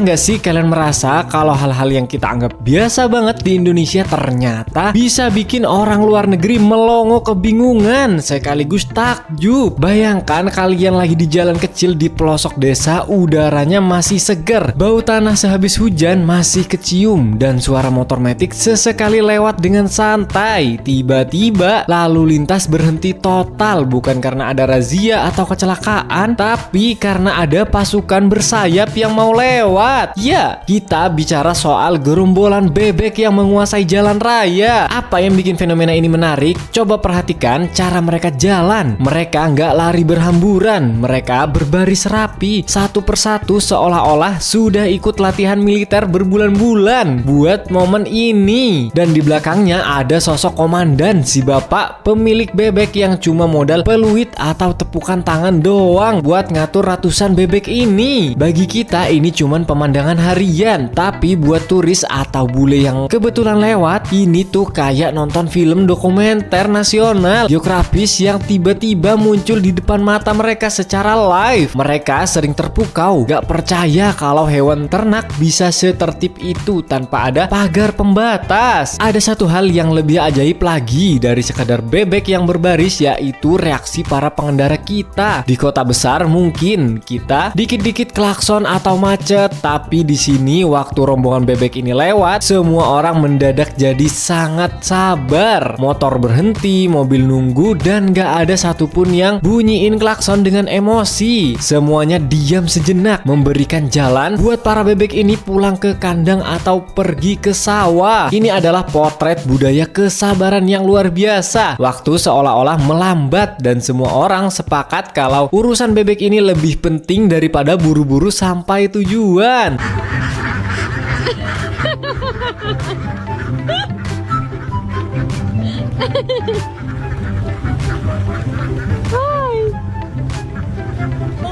nggak sih kalian merasa kalau hal-hal yang kita anggap biasa banget di Indonesia ternyata bisa bikin orang luar negeri melongo kebingungan sekaligus takjub? Bayangkan kalian lagi di jalan kecil di pelosok desa, udaranya masih segar, bau tanah sehabis hujan masih kecium, dan suara motor metik sesekali lewat dengan santai. Tiba-tiba lalu lintas berhenti total, bukan karena ada razia atau kecelakaan, tapi karena ada pasukan bersayap yang mau lewat. Ya, kita bicara soal gerombolan bebek yang menguasai jalan raya. Apa yang bikin fenomena ini menarik? Coba perhatikan cara mereka jalan. Mereka nggak lari berhamburan, mereka berbaris rapi satu persatu seolah-olah sudah ikut latihan militer berbulan-bulan buat momen ini. Dan di belakangnya ada sosok komandan, si bapak pemilik bebek yang cuma modal peluit atau tepukan tangan doang buat ngatur ratusan bebek ini. Bagi kita ini cuman pemandangan harian, tapi buat turis atau bule yang kebetulan lewat, ini tuh kayak nonton film dokumenter nasional geografis yang tiba-tiba muncul di depan mata mereka secara live. Mereka sering terpukau, gak percaya kalau hewan ternak bisa setertib itu tanpa ada pagar pembatas. Ada satu hal yang lebih ajaib lagi dari sekadar bebek yang berbaris, yaitu reaksi para pengendara kita. Di kota besar mungkin kita dikit-dikit klakson atau macet, tapi di sini waktu rombongan bebek ini lewat, semua orang mendadak jadi sangat sabar. Motor berhenti, mobil nunggu, dan gak ada satupun yang bunyiin klakson dengan emosi. Semuanya diam sejenak, memberikan jalan buat para bebek ini pulang ke kandang atau pergi ke sawah. Ini adalah potret budaya kesabaran yang luar biasa. Waktu seolah-olah melambat dan semua orang sepakat kalau urusan bebek ini lebih penting daripada buru-buru sampai tujuan.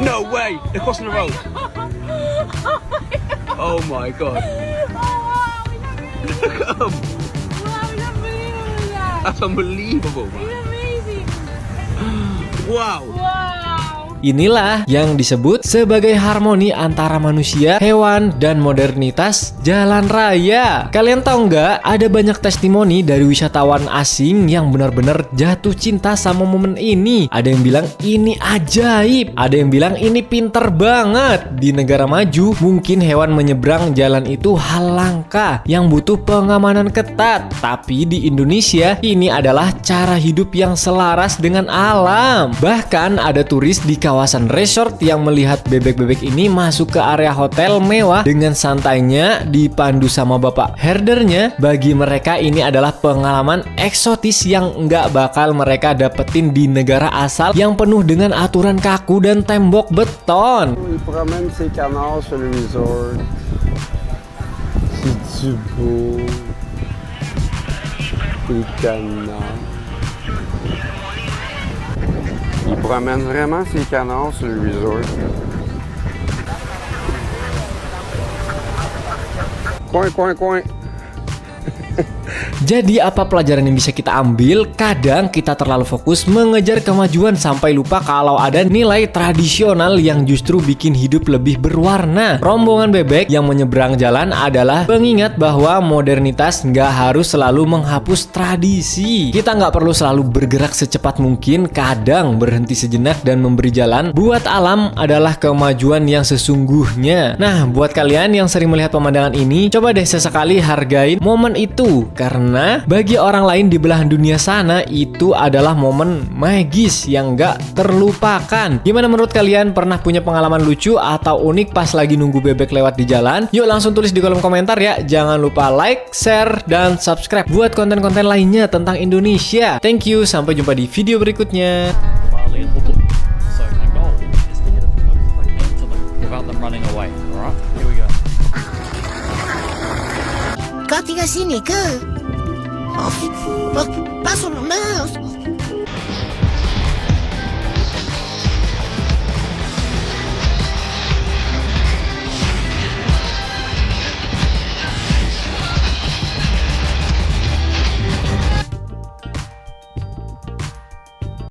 No way! They're crossing the road. Oh my god. Look at them. That's unbelievable, man. Wow. Inilah yang disebut sebagai harmoni antara manusia, hewan, dan modernitas jalan raya. Kalian tahu nggak, ada banyak testimoni dari wisatawan asing yang benar-benar jatuh cinta sama momen ini. Ada yang bilang ini ajaib, ada yang bilang ini pinter banget. Di negara maju, mungkin hewan menyeberang jalan itu hal langka yang butuh pengamanan ketat. Tapi di Indonesia, ini adalah cara hidup yang selaras dengan alam. Bahkan ada turis di kawasan resort yang melihat bebek-bebek ini masuk ke area hotel mewah dengan santainya dipandu sama bapak herdernya. Bagi mereka ini adalah pengalaman eksotis yang nggak bakal mereka dapetin di negara asal yang penuh dengan aturan kaku dan tembok beton. Il promène ses canards sur le resort. C'est du beau. Les canards. Il promène vraiment ses canards sur le resort. Coin, coin, coin. Jadi apa pelajaran yang bisa kita ambil? Kadang kita terlalu fokus mengejar kemajuan sampai lupa kalau ada nilai tradisional yang justru bikin hidup lebih berwarna. Rombongan bebek yang menyeberang jalan adalah pengingat bahwa modernitas nggak harus selalu menghapus tradisi. Kita nggak perlu selalu bergerak secepat mungkin. Kadang berhenti sejenak dan memberi jalan buat alam adalah kemajuan yang sesungguhnya. Nah, buat kalian yang sering melihat pemandangan ini, coba deh sesekali hargain momen itu. Karena bagi orang lain di belahan dunia sana, itu adalah momen magis yang gak terlupakan. Gimana menurut kalian? Pernah punya pengalaman lucu atau unik pas lagi nunggu bebek lewat di jalan? Yuk langsung tulis di kolom komentar ya. Jangan lupa like, share, dan subscribe buat konten-konten lainnya tentang Indonesia. Thank you, sampai jumpa di video berikutnya. So my goal is to hit a into them without them running away. Alright, here we go. Kau tinggal sini ke? Oh, pasok na.